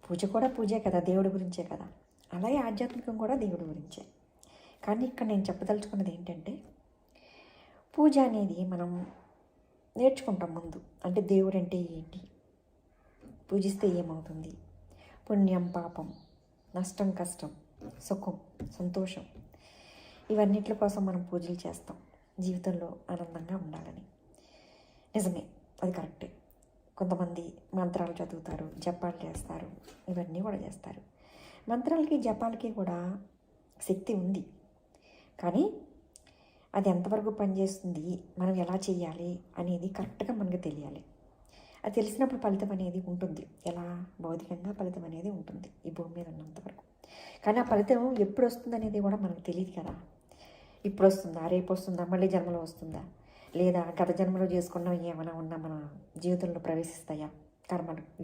పూజ కూడా పూజే కదా, దేవుడి గురించే కదా. అలాగే ఆధ్యాత్మికం కూడా దేవుడి గురించే. కానీ ఇక్కడ నేను చెప్పదలుచుకున్నది ఏంటంటే, పూజ అనేది మనం నేర్చుకుంటాం ముందు. అంటే దేవుడు అంటే ఏంటి, పూజిస్తే ఏమవుతుంది, పుణ్యం పాపం, నష్టం కష్టం, సుఖం సంతోషం, ఇవన్నిటి కోసం మనం పూజలు చేస్తాం జీవితంలో ఆనందంగా ఉండాలని. నిజమే, అది కరెక్టే. కొంతమంది మంత్రాలు చదువుతారు, జపాలు చేస్తారు, ఇవన్నీ కూడా చేస్తారు. మంత్రాలకి జపాలకి కూడా శక్తి ఉంది, కానీ అది ఎంతవరకు పనిచేస్తుంది, మనం ఎలా చేయాలి అనేది కరెక్ట్గా మనకు తెలియాలి. అది తెలిసినప్పుడు ఫలితం అనేది ఉంటుంది. ఎలా, భౌతికంగా ఫలితం అనేది ఉంటుంది ఈ భూమి మీద ఉన్నంతవరకు. కానీ ఆ ఫలితం ఎప్పుడు వస్తుంది అనేది కూడా మనకు తెలియదు కదా. ఇప్పుడు వస్తుందా, రేపు వస్తుందా, మళ్ళీ జన్మలో వస్తుందా, లేదా గత జన్మలో చేసుకున్నవి ఏమైనా ఉన్నా మన జీవితంలో ప్రవేశిస్తాయా కర్మలు.